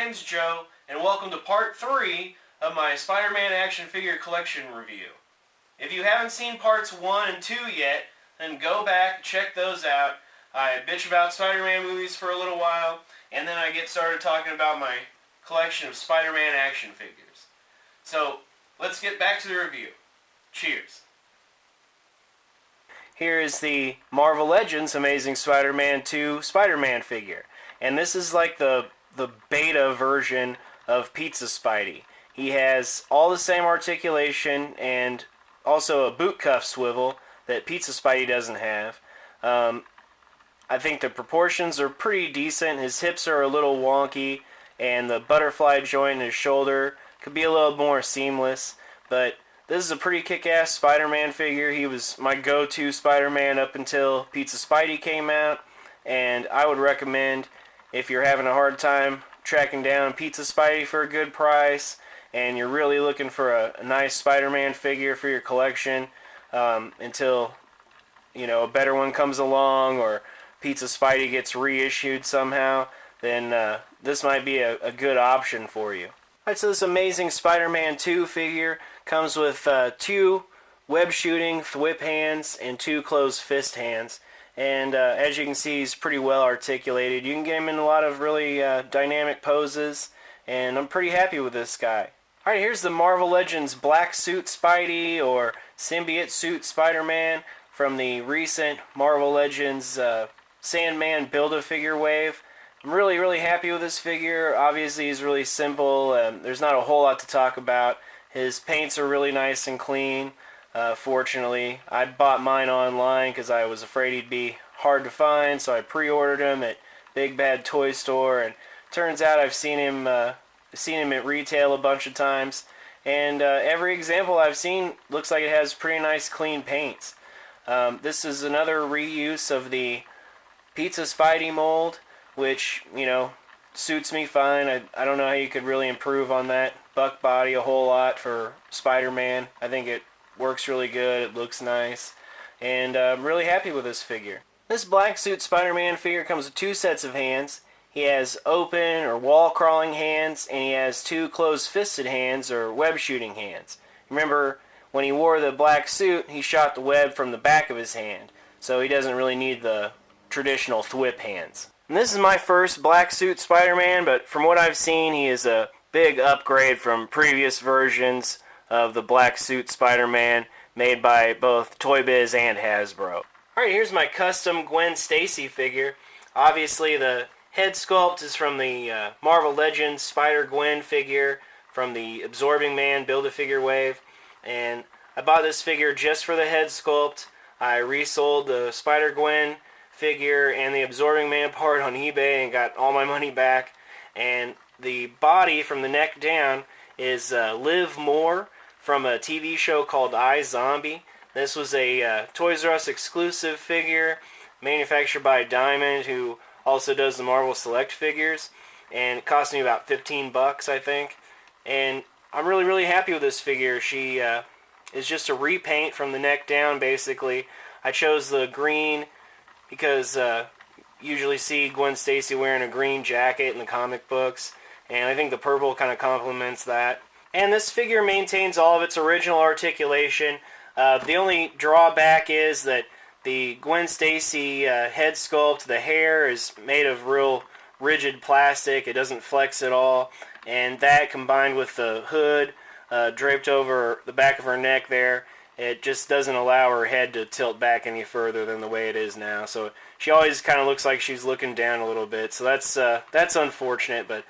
name's Joe, and welcome to part 3 of my Spider-Man action figure collection review. If you haven't seen parts 1 and 2 yet, then go back, check those out. I bitch about Spider-Man movies for a little while, and then I get started talking about my collection of Spider-Man action figures. So, let's get back to the review. Cheers. Here is the Marvel Legends Amazing Spider-Man 2 Spider-Man figure. And this is like the beta version of Pizza Spidey. He has all the same articulation and also a boot cuff swivel that Pizza Spidey doesn't have. I think the proportions are pretty decent. His hips are a little wonky, and the butterfly joint in his shoulder could be a little more seamless, but this is a pretty kick-ass Spider-Man figure. He was my go-to Spider-Man up until Pizza Spidey came out, and I would recommend, if you're having a hard time tracking down Pizza Spidey for a good price, and you're really looking for a nice Spider-Man figure for your collection, until, you know, a better one comes along, or Pizza Spidey gets reissued somehow, then this might be a good option for you. Alright, so this Amazing Spider-Man 2 figure comes with 2 web shooting thwip hands and 2 closed fist hands. And as you can see, he's pretty well articulated. You can get him in a lot of really dynamic poses, and I'm pretty happy with this guy. Alright, here's the Marvel Legends Black Suit Spidey, or Symbiote Suit Spider-Man, from the recent Marvel Legends Sandman Build-A-Figure wave. I'm really happy with this figure. Obviously, he's really simple. There's not a whole lot to talk about. His paints are really nice and clean, fortunately. I bought mine online because I was afraid he'd be hard to find, so I pre-ordered him at Big Bad Toy Store, and turns out I've seen him at retail a bunch of times, and every example I've seen looks like it has pretty nice clean paints. This is another reuse of the Pizza Spidey mold, which, you know, suits me fine. I don't know how you could really improve on that buck body a whole lot for Spider-Man. I think it works really good, it looks nice, and I'm really happy with this figure. This Black Suit Spider-Man figure comes with 2 sets of hands. He has open or wall crawling hands, and he has 2 closed fisted hands or web shooting hands. Remember, when he wore the black suit, he shot the web from the back of his hand, so he doesn't really need the traditional thwip hands. And this is my first Black Suit Spider-Man, but from what I've seen, he is a big upgrade from previous versions of the Black Suit Spider-Man made by both Toy Biz and Hasbro. Alright, here's my custom Gwen Stacy figure. Obviously, the head sculpt is from the Marvel Legends Spider-Gwen figure from the Absorbing Man Build-A-Figure wave, and I bought this figure just for the head sculpt. I resold the Spider-Gwen figure and the Absorbing Man part on eBay and got all my money back. And the body from the neck down is Liv Moore from a TV show called iZombie. This was a Toys R Us exclusive figure manufactured by Diamond, who also does the Marvel Select figures, and it cost me about 15 bucks, I think. And I'm really happy with this figure. She is just a repaint from the neck down, basically. I chose the green because usually see Gwen Stacy wearing a green jacket in the comic books, and I think the purple kind of complements that. And this figure maintains all of its original articulation. The only drawback is that the Gwen Stacy head sculpt, the hair is made of real rigid plastic. It doesn't flex at all, and that combined with the hood draped over the back of her neck there, it just doesn't allow her head to tilt back any further than the way it is now. So she always kind of looks like she's looking down a little bit. So that's unfortunate, but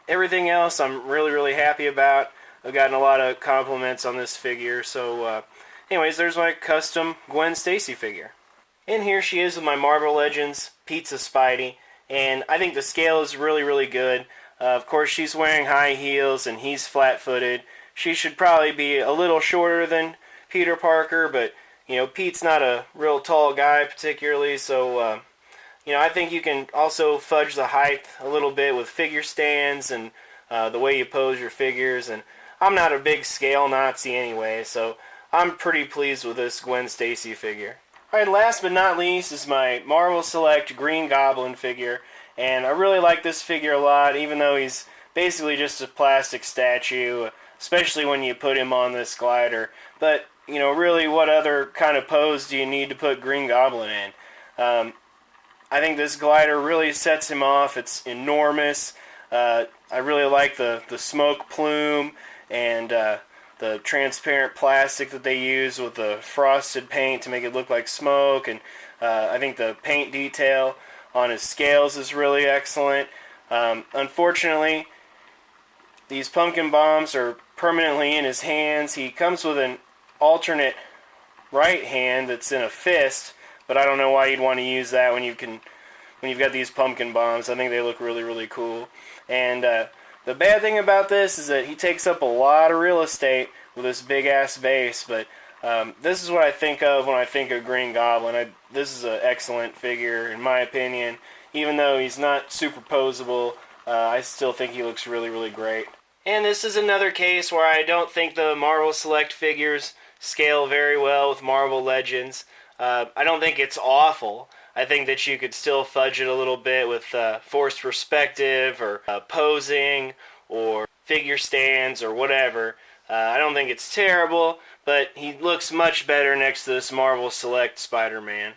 everything else I'm really happy about. I've gotten a lot of compliments on this figure. So anyways, there's my custom Gwen Stacy figure. And here she is with my Marvel Legends Pizza Spidey, and I think the scale is really good. Of course, she's wearing high heels and he's flat-footed. She should probably be a little shorter than Peter Parker, but, you know, Pete's not a real tall guy particularly, so, you know, I think you can also fudge the height a little bit with figure stands and the way you pose your figures, and I'm not a big scale Nazi anyway, so I'm pretty pleased with this Gwen Stacy figure. Alright, last but not least is my Marvel Select Green Goblin figure, And I really like this figure a lot, even though he's basically just a plastic statue, especially when you put him on this glider. But, you know, really, what other kind of pose do you need to put Green Goblin in? I think this glider really sets him off. It's enormous. I really like the smoke plume and the transparent plastic that they use with the frosted paint to make it look like smoke. And I think the paint detail on his scales is really excellent. Unfortunately, these pumpkin bombs are permanently in his hands. He comes with an alternate right hand that's in a fist, but I don't know why you'd want to use that when you've got these pumpkin bombs. I think they look really, really cool. And the bad thing about this is that he takes up a lot of real estate with this big-ass base, but this is what I think of when I think of Green Goblin. This is an excellent figure, in my opinion. Even though he's not superposable, I still think he looks really, really great. And this is another case where I don't think the Marvel Select figures scale very well with Marvel Legends. I don't think it's awful. I think that you could still fudge it a little bit with forced perspective or posing or figure stands or whatever. I don't think it's terrible, but he looks much better next to this Marvel Select Spider-Man.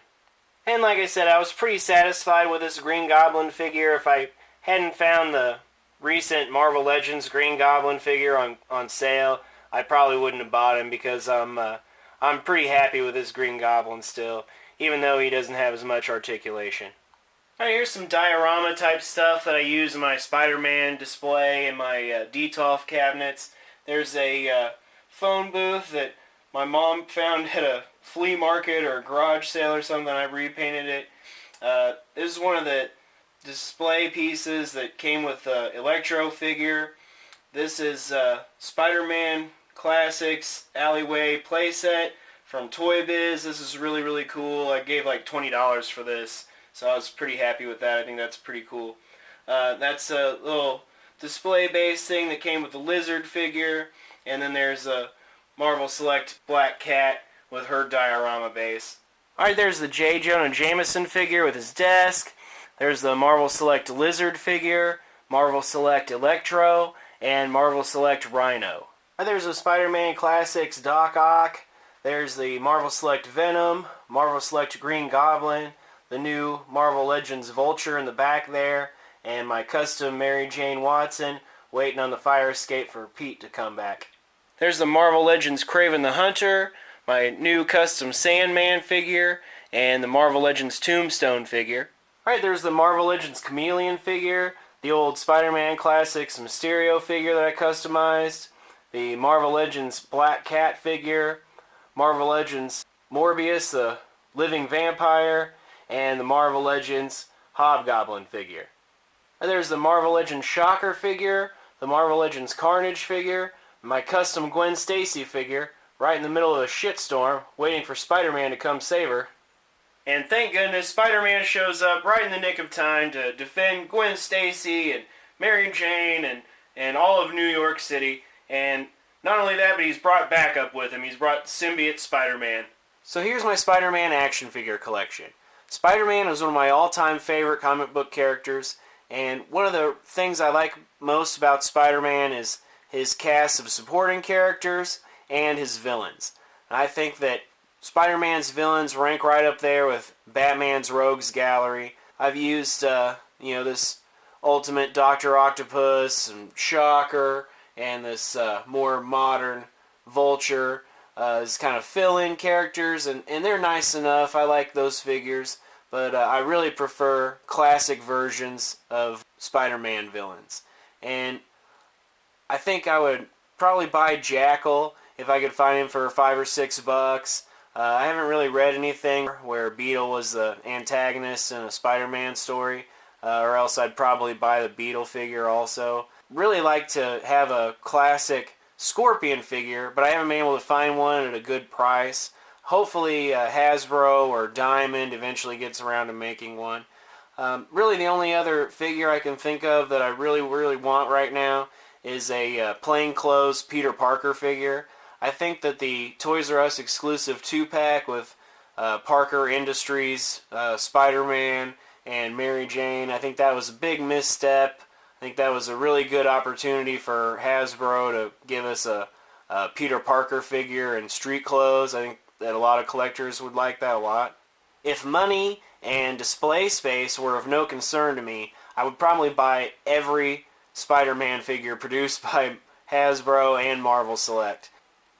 And like I said, I was pretty satisfied with this Green Goblin figure. If I hadn't found the recent Marvel Legends Green Goblin figure on sale, I probably wouldn't have bought him, because I'm pretty happy with this Green Goblin still, even though he doesn't have as much articulation. Alright, here's some diorama type stuff that I use in my Spider-Man display in my Detolf cabinets. There's a phone booth that my mom found at a flea market or a garage sale or something. I repainted it. This is one of the display pieces that came with the Electro figure. This is Spider-Man Classics Alleyway playset from Toy Biz. This is really, really cool. I gave like $20 for this, so I was pretty happy with that. I think that's pretty cool. That's a little display base thing that came with the Lizard figure, and then there's a Marvel Select Black Cat with her diorama base. Alright, there's the J. Jonah Jameson figure with his desk. There's the Marvel Select Lizard figure, Marvel Select Electro, and Marvel Select Rhino. There's the Spider-Man Classics Doc Ock. There's the Marvel Select Venom, Marvel Select Green Goblin, the new Marvel Legends Vulture in the back there, and my custom Mary Jane Watson waiting on the fire escape for Pete to come back. There's the Marvel Legends Kraven the Hunter, my new custom Sandman figure, and the Marvel Legends Tombstone figure. Alright, there's the Marvel Legends Chameleon figure, the old Spider-Man Classics Mysterio figure that I customized, the Marvel Legends Black Cat figure, Marvel Legends Morbius, the living vampire, and the Marvel Legends Hobgoblin figure. And there's the Marvel Legends Shocker figure, the Marvel Legends Carnage figure, my custom Gwen Stacy figure, right in the middle of a shitstorm, waiting for Spider-Man to come save her. And thank goodness Spider-Man shows up right in the nick of time to defend Gwen Stacy and Mary Jane and all of New York City. And not only that, but he's brought backup with him. He's brought Symbiote Spider-Man. So here's my Spider-Man action figure collection. Spider-Man is one of my all-time favorite comic book characters, and one of the things I like most about Spider-Man is his cast of supporting characters and his villains. I think that Spider-Man's villains rank right up there with Batman's Rogues Gallery. I've used, this Ultimate Dr. Octopus and Shocker and this more modern Vulture as kind of fill-in characters, and they're nice enough. I like those figures, but I really prefer classic versions of Spider-Man villains. And I think I would probably buy Jackal if I could find him for $5 or $6. I haven't really read anything where Beetle was the antagonist in a Spider-Man story, or else I'd probably buy the Beetle figure also. Really like to have a classic Scorpion figure, but I haven't been able to find one at a good price. Hopefully Hasbro or Diamond eventually gets around to making one. Really the only other figure I can think of that I really, really want right now is a plainclothes Peter Parker figure. I think that the Toys R Us exclusive 2-pack with Parker Industries, Spider-Man, and Mary Jane. I think that was a big misstep. I think that was a really good opportunity for Hasbro to give us a Peter Parker figure in street clothes. I think that a lot of collectors would like that a lot. If money and display space were of no concern to me, I would probably buy every Spider-Man figure produced by Hasbro and Marvel Select.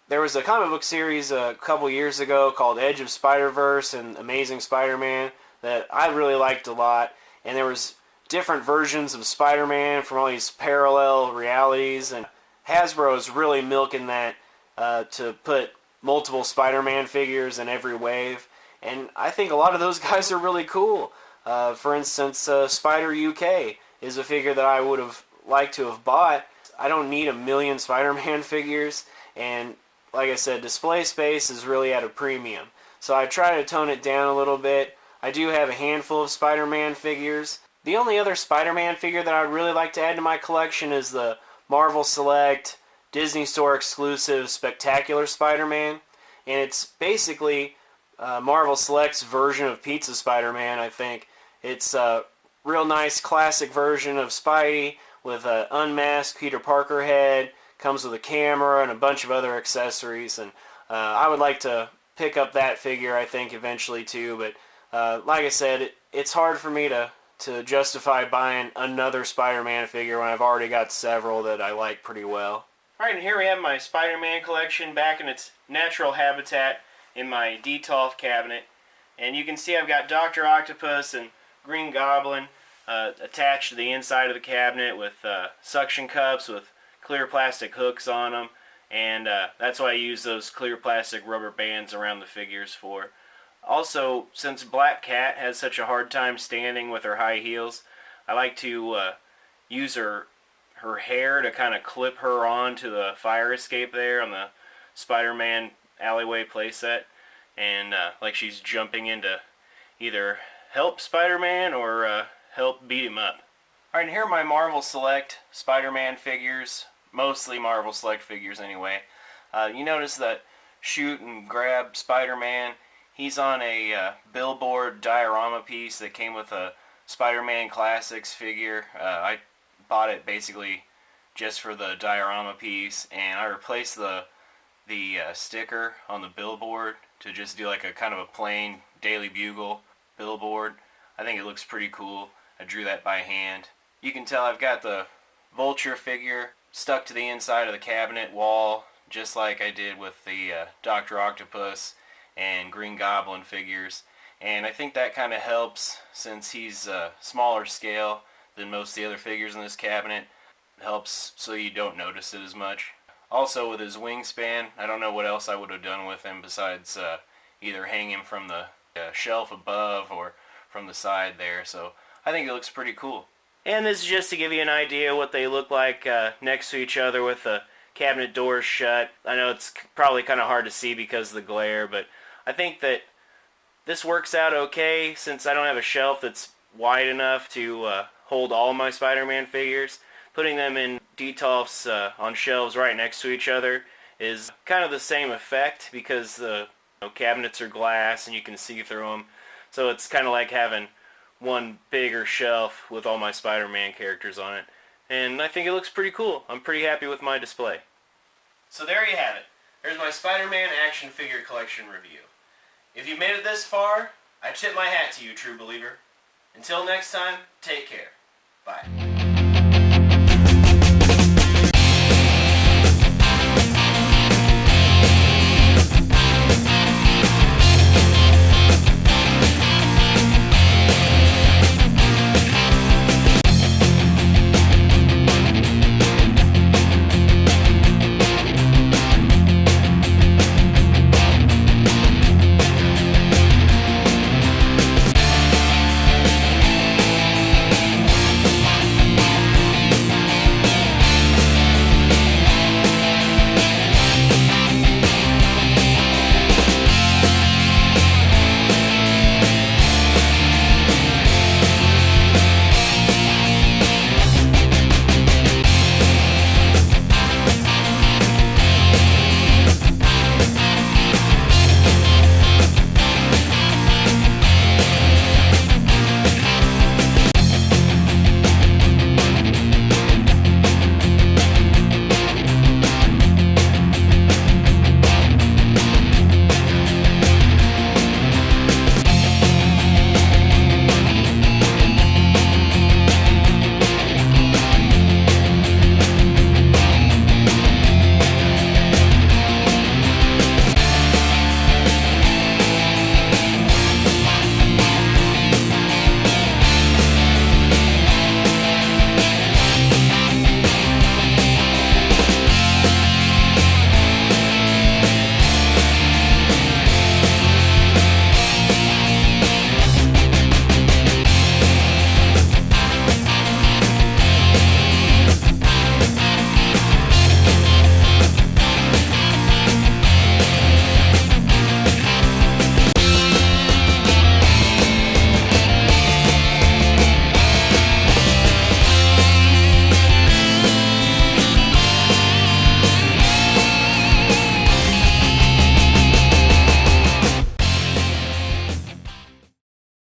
There was a comic book series a couple years ago called Edge of Spider-Verse and Amazing Spider-Man that I really liked a lot, and there was different versions of Spider-Man from all these parallel realities, and Hasbro is really milking that to put multiple Spider-Man figures in every wave, and I think a lot of those guys are really cool. For instance, Spider UK is a figure that I would have liked to have bought. I don't need a million Spider-Man figures, and like I said, display space is really at a premium. So I try to tone it down a little bit. I do have a handful of Spider-Man figures. The only other Spider-Man figure that I'd really like to add to my collection is the Marvel Select Disney Store exclusive Spectacular Spider-Man. And it's basically Marvel Select's version of Pizza Spider-Man, I think. It's a real nice classic version of Spidey with an unmasked Peter Parker head. Comes with a camera and a bunch of other accessories, and I would like to pick up that figure, I think, eventually too, but like I said, it's hard for me to justify buying another Spider-Man figure when I've already got several that I like pretty well. Alright, and here we have my Spider-Man collection back in its natural habitat in my Detolf cabinet, and you can see I've got Dr. Octopus and Green Goblin attached to the inside of the cabinet with suction cups with clear plastic hooks on them, and that's why I use those clear plastic rubber bands around the figures for. Also, since Black Cat has such a hard time standing with her high heels, I like to use her hair to kind of clip her onto the fire escape there on the Spider-Man alleyway playset, and like she's jumping in to either help Spider-Man or help beat him up. Alright, and here are my Marvel Select Spider-Man figures. Mostly Marvel Select figures anyway. You notice that Shoot and Grab Spider-Man, he's on a billboard diorama piece that came with a Spider-Man Classics figure. I bought it basically just for the diorama piece, and I replaced the sticker on the billboard to just do like a kind of a plain Daily Bugle billboard. I think it looks pretty cool. I drew that by hand. You can tell I've got the Vulture figure stuck to the inside of the cabinet wall, just like I did with the Dr. Octopus and Green Goblin figures. And I think that kind of helps, since he's smaller scale than most of the other figures in this cabinet. It helps so you don't notice it as much. Also, with his wingspan, I don't know what else I would have done with him besides either hang him from the shelf above or from the side there. So I think it looks pretty cool. And this is just to give you an idea what they look like next to each other with the cabinet doors shut. I know it's probably kind of hard to see because of the glare, but I think that this works out okay since I don't have a shelf that's wide enough to hold all my Spider-Man figures. Putting them in Detolf's on shelves right next to each other is kind of the same effect because the cabinets are glass and you can see through them. So it's kind of like having one bigger shelf with all my Spider-Man characters on it. And I think it looks pretty cool. I'm pretty happy with my display. So there you have it. There's my Spider-Man action figure collection review. If you made it this far, I tip my hat to you, true believer. Until next time, take care. Bye.